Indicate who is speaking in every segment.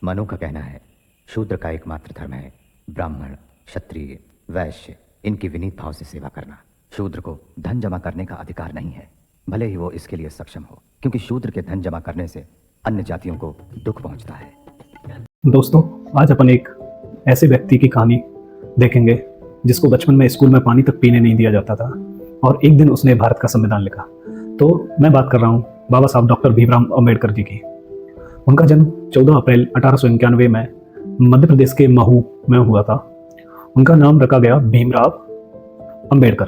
Speaker 1: मनु का कहना है शूद्र का एकमात्र धर्म है ब्राह्मण, क्षत्रिय, वैश्य इनकी विनीत भाव से सेवा करना। शूद्र को धन जमा करने का अधिकार नहीं है, भले ही वो इसके लिए सक्षम हो, क्योंकि शूद्र के धन जमा करने से अन्य जातियों को दुख पहुंचता है।
Speaker 2: दोस्तों, आज अपन एक ऐसे व्यक्ति की कहानी देखेंगे जिसको बचपन में स्कूल में पानी तक पीने नहीं दिया जाता था और एक दिन उसने भारत का संविधान लिखा। तो मैं बात कर रहा हूँ बाबा साहब डॉक्टर भीमराव अंबेडकर जी की। उनका जन्म 14 अप्रैल 1891 में मध्य प्रदेश के महू में हुआ था। उनका नाम रखा गया भीमराव अंबेडकर।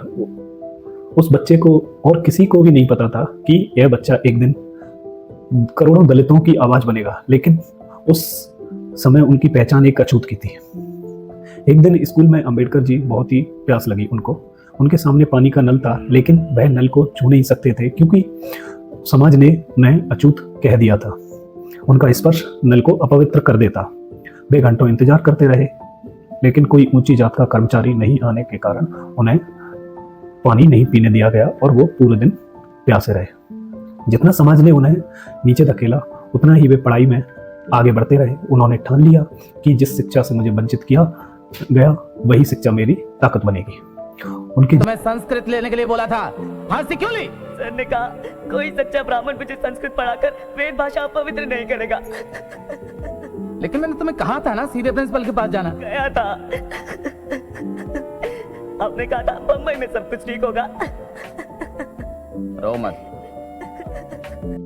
Speaker 2: उस बच्चे को और किसी को भी नहीं पता था कि यह बच्चा एक दिन करोड़ों दलितों की आवाज बनेगा, लेकिन उस समय उनकी पहचान एक अछूत की थी। एक दिन स्कूल में अंबेडकर जी बहुत ही प्यास लगी उनको। उनके सामने पानी का नल था, लेकिन वह नल को छू नहीं सकते थे क्योंकि समाज ने उन्हें अछूत कह दिया था। उनका स्पर्श नल को अपवित्र कर देता। वे घंटों इंतजार करते रहे, लेकिन कोई ऊंची जात का कर्मचारी नहीं आने के कारण उन्हें पानी नहीं पीने दिया गया और वो पूरे दिन प्यासे रहे। जितना समाज ने उन्हें नीचे धकेला, उतना ही वे पढ़ाई में आगे बढ़ते रहे। उन्होंने ठान लिया कि जिस शिक्षा से मुझे वंचित किया गया वही शिक्षा मेरी ताकत बनेगी। उनकी
Speaker 3: तो मैं संस्कृत लेने के लिए बोला था, फांसी क्यों ली?
Speaker 4: सर ने कहा कोई सच्चा ब्राह्मण मुझे संस्कृत पढ़ाकर वेद भाषा अपवित्र नहीं करेगा।
Speaker 3: लेकिन मैंने तुम्हें कहा था ना सीधे प्रिंसिपल के पास जाना।
Speaker 4: गया था, आपने कहा था बम्बई में सब कुछ ठीक होगा।
Speaker 3: रो मत।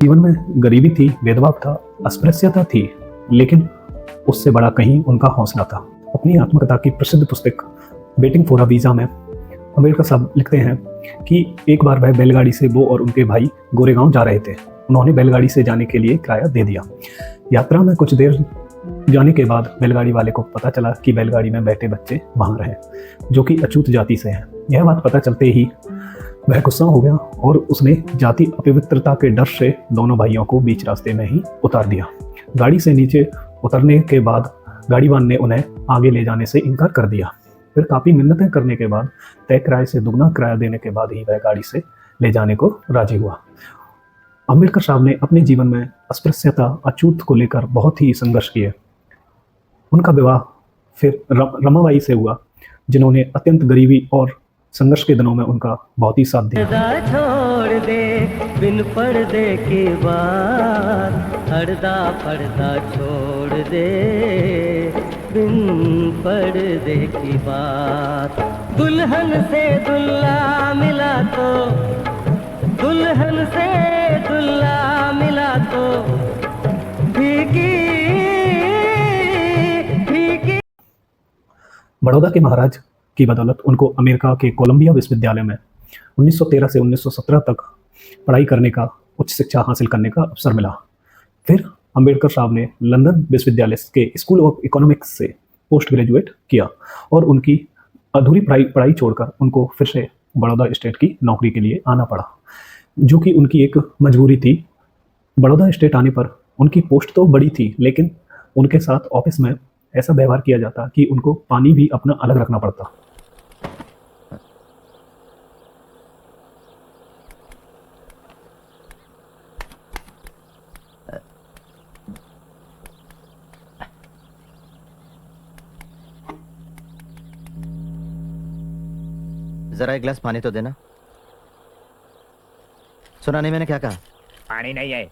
Speaker 2: जीवन में गरीबी थी, भेदभाव था, अस्पृश्यता थी, लेकिन उससे बड़ा कहीं उनका हौसला था। अपनी आत्मकथा की प्रसिद्ध पुस्तक वेटिंग फॉर अ वीजा में अंबेडकर साहब लिखते हैं कि एक बार वह बैलगाड़ी से वो और उनके भाई गोरेगांव जा रहे थे। उन्होंने बैलगाड़ी से जाने के लिए किराया दे दिया। यात्रा में कुछ देर जाने के बाद बैलगाड़ी वाले को पता चला कि बैलगाड़ी में बैठे बच्चे वहां रहे जो कि अछूत जाति से हैं। यह बात पता चलते ही वह गुस्सा हो गया और उसने जाति अपवित्रता के डर से दोनों भाइयों को बीच रास्ते में ही उतार दिया। गाड़ी से नीचे उतरने के बाद गाड़ीवान ने उन्हें आगे ले जाने से इनकार कर दिया। फिर काफ़ी मिन्नतें करने के बाद तय किराए से दुगना किराया देने के बाद ही वह गाड़ी से ले जाने को राजी हुआ। अंबेडकर साहब ने अपने जीवन में अस्पृश्यता, अछूत को लेकर बहुत ही संघर्ष किए। उनका विवाह फिर रमाबाई से हुआ, जिन्होंने अत्यंत गरीबी और संघर्ष के दिनों में उनका बहुत ही साथ दिया।
Speaker 4: छोड़ दे बिन पर्दे की बात, हरदा पर्दा छोड़ दे बिन पर्दे की बात। दुल्हन से दुल्हा मिला तो, दुल्हन से दुल्हा मिला तो फीकी फीकी।
Speaker 2: बड़ौदा के महाराज की बदौलत उनको अमेरिका के कोलंबिया विश्वविद्यालय में 1913 से 1917 तक पढ़ाई करने का, उच्च शिक्षा हासिल करने का अवसर मिला। फिर अंबेडकर साहब ने लंदन विश्वविद्यालय के स्कूल ऑफ इकोनॉमिक्स से पोस्ट ग्रेजुएट किया और उनकी अधूरी पढ़ाई छोड़कर उनको फिर से बड़ौदा स्टेट की नौकरी के लिए आना पड़ा, जो कि उनकी एक मजबूरी थी। बड़ौदा स्टेट आने पर उनकी पोस्ट तो बड़ी थी, लेकिन उनके साथ ऑफिस में ऐसा व्यवहार किया जाता कि उनको पानी भी अपना अलग रखना पड़ता।
Speaker 1: जरा एक गिलास पानी तो देना। सुना नहीं मैंने क्या कहा?
Speaker 3: पानी नहीं है।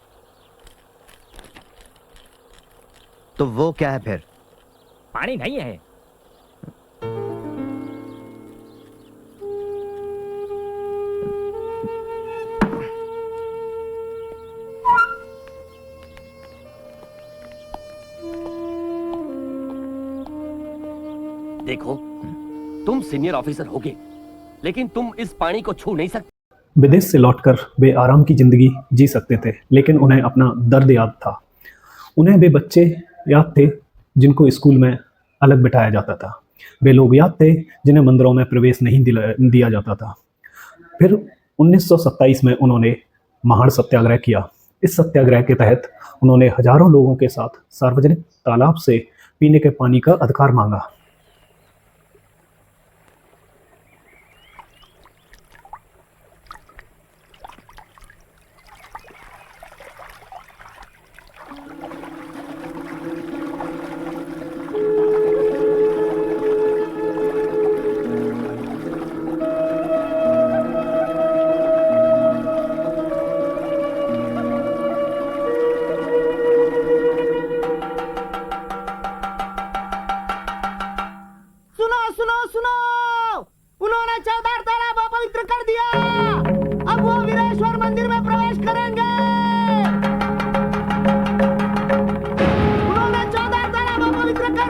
Speaker 1: तो वो क्या है फिर?
Speaker 3: पानी नहीं है।
Speaker 5: देखो, तुम सीनियर ऑफिसर होगे, लेकिन तुम इस पानी को छू नहीं सकते।
Speaker 2: विदेश से लौटकर वे आराम की जिंदगी जी सकते थे, लेकिन उन्हें अपना दर्द याद था। उन्हें वे बच्चे याद थे जिनको स्कूल में अलग बिठाया जाता था। वे लोग याद थे जिन्हें मंदिरों में प्रवेश नहीं दिया जाता था। फिर 1927 में उन्होंने महाड़ सत्याग्रह किया। इस सत्याग्रह के तहत उन्होंने हजारों लोगों के साथ सार्वजनिक तालाब से पीने के पानी का अधिकार मांगा।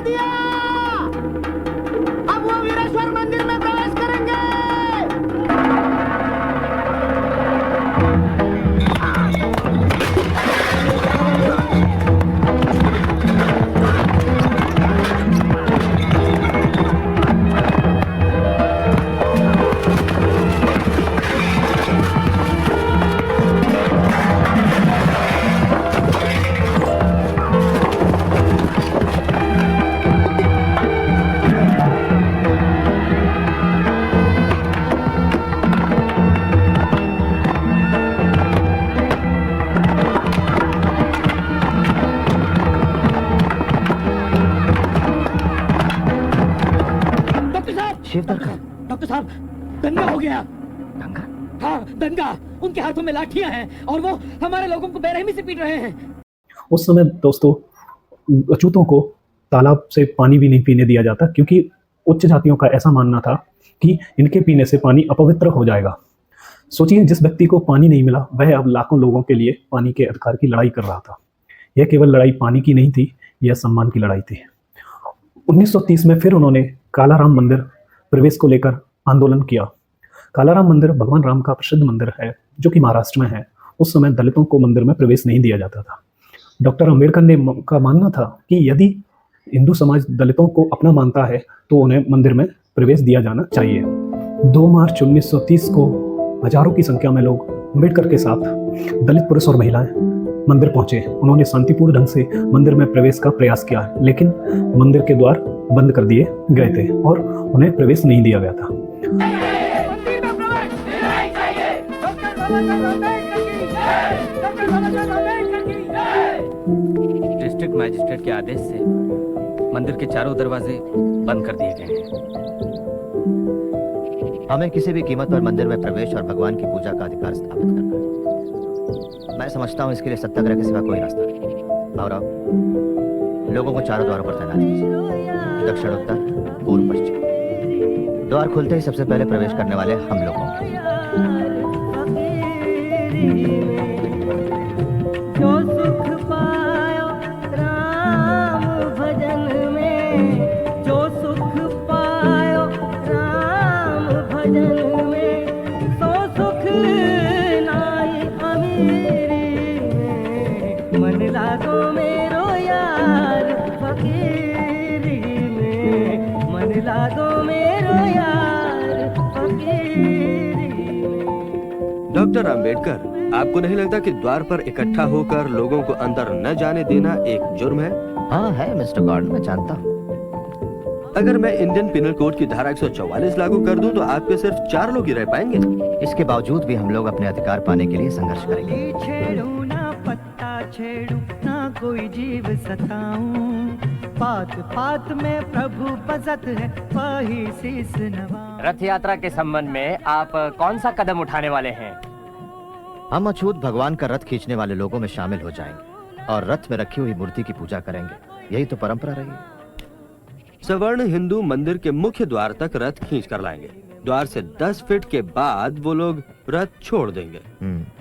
Speaker 6: दिया। अब वो वीरेश्वर मंदिर में प्रवेश करेंगे।
Speaker 1: शिवदर का
Speaker 6: डॉक्टर साहब, दंगा हो गया।
Speaker 1: दंगा?
Speaker 6: हाँ, दंगा। उनके हाथों में लाठियां हैं और वो हमारे लोगों को बेरहमी से पीट रहे हैं।
Speaker 2: उस समय दोस्तों अछूतों को तालाब से पानी भी नहीं पीने दिया जाता, क्योंकि उच्च जातियों का ऐसा मानना था कि इनके पीने से पानी अपवित्र हो जाएगा। सोचिए, जिस व्यक्ति को पानी नहीं मिला वह अब लाखों लोगों के लिए पानी के अधिकार की लड़ाई कर रहा था। यह केवल लड़ाई पानी की नहीं थी, यह सम्मान की लड़ाई थी। 1930 में फिर उन्होंने कालाराम मंदिर प्रवेश को लेकर आंदोलन किया। कालाराम मंदिर भगवान राम का प्रसिद्ध मंदिर है, जो कि महाराष्ट्र में है। उस समय दलितों को मंदिर में प्रवेश नहीं दिया जाता था। डॉक्टर अंबेडकर ने का मानना था कि यदि हिंदू समाज दलितों को अपना मानता है तो उन्हें मंदिर में प्रवेश दिया जाना चाहिए। 2 मार्च 1930 को हजारों की संख्या में लोग अंबेडकर के साथ दलित पुरुष और महिलाएं मंदिर पहुंचे। उन्होंने शांतिपूर्ण ढंग से मंदिर में प्रवेश का प्रयास किया, लेकिन मंदिर के द्वार बंद कर दिए गए थे और उन्हें प्रवेश नहीं दिया गया था।
Speaker 3: डिस्ट्रिक्ट मैजिस्ट्रेट के आदेश से मंदिर के चारों दरवाजे बंद कर दिए गए हैं।
Speaker 1: हमें किसी भी कीमत पर मंदिर में प्रवेश और भगवान की पूजा का अधिकार स्थापित करना है। मैं समझता हूँ इसके लिए सत्याग्रह के सिवा कोई रास्ता नहीं। भावराव, लोगों को चारों द्वारों पर तैनात कीजिए, दक्षिण, उत्तर, पूर्व, पश्चिम। द्वार खुलते ही सबसे पहले प्रवेश करने वाले हम लोग होंगे।
Speaker 4: जो सुख पायो राम भजन में, जो सुख पायो राम भजन में, सो सुख नाई अमीरी में। मन लागो मेरो यार फकीरी में, मन लागो मेरो यार फकीरी में।
Speaker 5: डॉक्टर अंबेडकर, आपको नहीं लगता कि द्वार पर इकट्ठा होकर लोगों को अंदर न जाने देना एक जुर्म है?
Speaker 1: हाँ है मिस्टर गॉर्डन, मैं जानता हूँ।
Speaker 5: अगर मैं इंडियन पिनल कोड की धारा 144 लागू कर दूं तो आप पे सिर्फ 4 लोग ही रह पाएंगे।
Speaker 1: इसके बावजूद भी हम लोग अपने अधिकार पाने के लिए संघर्ष करेंगे।
Speaker 6: छेड़ू ना पत्ता छेड़ू ना कोई जीव सताऊं, पात पात में प्रभु बसत है वही शीस नवाऊं।
Speaker 7: रथ यात्रा के संबंध में आप कौन सा कदम उठाने वाले हैं?
Speaker 1: हम अछूत भगवान का रथ खींचने वाले लोगों में शामिल हो जाएंगे और रथ में रखी हुई मूर्ति की पूजा करेंगे। यही तो परंपरा रही है।
Speaker 5: सवर्ण हिंदू मंदिर के मुख्य द्वार तक रथ खींच कर लाएंगे। द्वार से 10 फीट के बाद वो लोग रथ छोड़ देंगे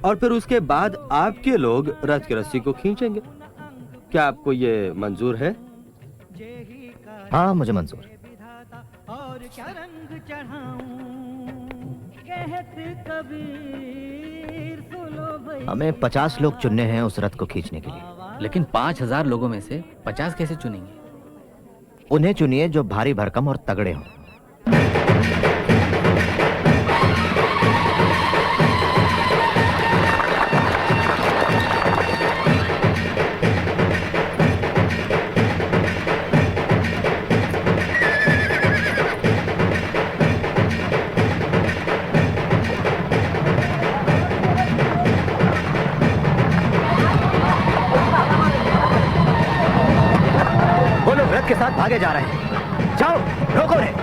Speaker 5: और फिर उसके बाद आपके लोग रथ की रस्सी को खींचेंगे। क्या आपको ये मंजूर है?
Speaker 1: हाँ, मुझे मंजूर है।
Speaker 6: और क्या रंग चढ़ाऊं, कहत कबीर सुनो भई।
Speaker 1: हमें 50 लोग चुनने हैं उस रथ को खींचने के लिए।
Speaker 3: लेकिन 5000 लोगों में से 50 कैसे चुनेंगे?
Speaker 1: उन्हें चुनिए जो भारी भरकम और तगड़े हों। वो लोग रथ के साथ भागे जा रहे हैं। जाओ, रोको उन्हें।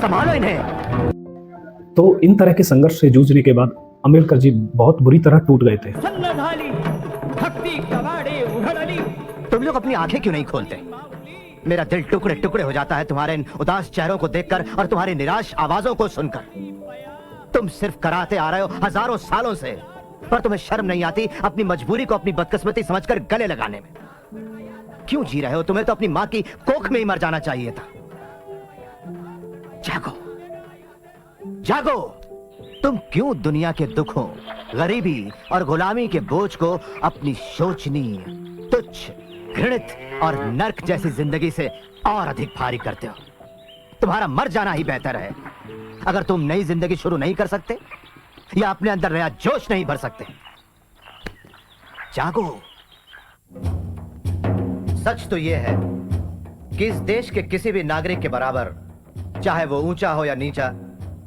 Speaker 1: संभालो इन्हें।
Speaker 2: तो इन तरह के संघर्ष से जूझने के बाद अम्बेडकर जी बहुत बुरी तरह टूट गए थे।
Speaker 1: तुम लोग अपनी आंखें क्यों नहीं खोलते? मेरा दिल टुकड़े टुकड़े हो जाता है तुम्हारे इन उदास चेहरों को देखकर और तुम्हारी निराश आवाजों को सुनकर। तुम सिर्फ कराते आ रहे हो हजारों सालों से, पर तुम्हें शर्म नहीं आती अपनी मजबूरी को अपनी बदकिस्मती समझकर गले लगाने में? क्यों जी रहे हो? तुम्हें तो अपनी मां की कोख में ही मर जाना चाहिए था। जागो, जागो। तुम क्यों दुनिया के दुखों, गरीबी और गुलामी के बोझ को अपनी शोचनीय, तुच्छ, घृणित और नर्क जैसी जिंदगी से और अधिक भारी करते हो? तुम्हारा मर जाना ही बेहतर है। अगर तुम नई जिंदगी शुरू नहीं कर सकते या अपने अंदर नया जोश नहीं भर सकते, जागो। सच तो यह है कि इस देश के किसी भी नागरिक के बराबर, चाहे वो ऊंचा हो या नीचा,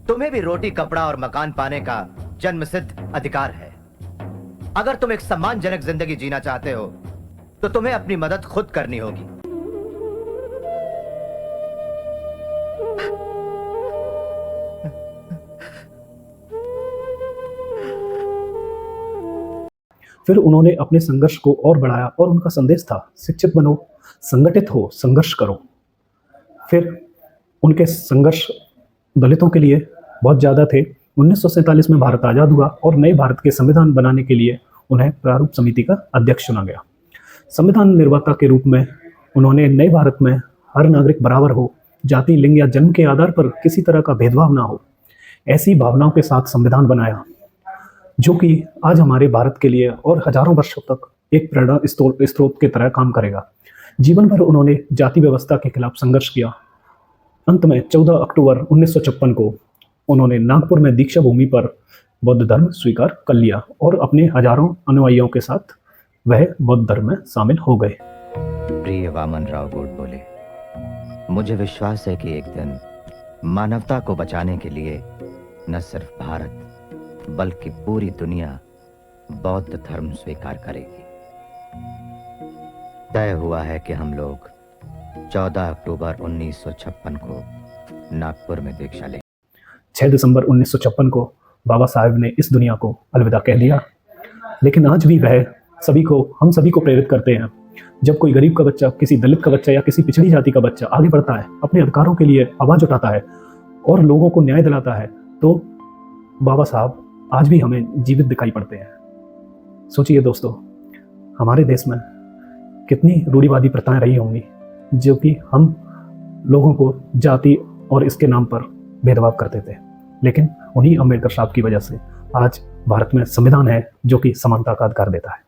Speaker 1: तुम्हें भी रोटी, कपड़ा और मकान पाने का जन्मसिद्ध अधिकार है। अगर तुम एक सम्मानजनक जिंदगी जीना चाहते हो तो तुम्हें अपनी मदद खुद करनी होगी।
Speaker 2: फिर उन्होंने अपने संघर्ष को और बढ़ाया और उनका संदेश था, शिक्षित बनो, संगठित हो, संघर्ष करो। फिर उनके संघर्ष दलितों के लिए बहुत ज़्यादा थे। 1947 में भारत आज़ाद हुआ और नए भारत के संविधान बनाने के लिए उन्हें प्रारूप समिति का अध्यक्ष चुना गया। संविधान निर्माता के रूप में उन्होंने नए भारत में हर नागरिक बराबर हो, जाति, लिंग या जन्म के आधार पर किसी तरह का भेदभाव ना हो, ऐसी भावनाओं के साथ संविधान बनाया, जो कि आज हमारे भारत के लिए और हजारों वर्षों तक एक प्रेरणा स्रोत की तरह काम करेगा। जीवन भर उन्होंने जाति व्यवस्था के खिलाफ संघर्ष किया। अंत में 14 अक्टूबर 1956 को उन्होंने नागपुर में दीक्षा भूमि पर बौद्ध धर्म स्वीकार कर लिया और अपने हजारों अनुयायियों के साथ वह बौद्ध धर्म में शामिल हो गए।
Speaker 1: प्रिय वामन राव गोड बोले, मुझे विश्वास है कि एक दिन मानवता को बचाने के लिए न सिर्फ भारत बल्कि पूरी दुनिया बौद्ध धर्म स्वीकार करेगी। तय हुआ है कि हम लोग 14 अक्टूबर 1956 को नागपुर में दीक्षा लें।
Speaker 2: 6 दिसंबर 1956 को बाबा साहेब ने इस दुनिया को अलविदा कह दिया, लेकिन आज भी वह हम सभी को प्रेरित करते हैं। जब कोई गरीब का बच्चा, किसी दलित का बच्चा या किसी पिछड़ी जाति का बच्चा आगे बढ़ता है, अपने अधिकारों के लिए आवाज उठाता है और लोगों को न्याय दिलाता है, तो बाबा साहब आज भी हमें जीवित दिखाई पड़ते हैं। सोचिए दोस्तों, हमारे देश में कितनी रूढ़िवादी प्रथाएं रही होंगी जो कि हम लोगों को जाति और इसके नाम पर भेदभाव करते थे, लेकिन उन्हीं अम्बेडकर साहब की वजह से आज भारत में संविधान है जो कि समानता का अधिकार देता है।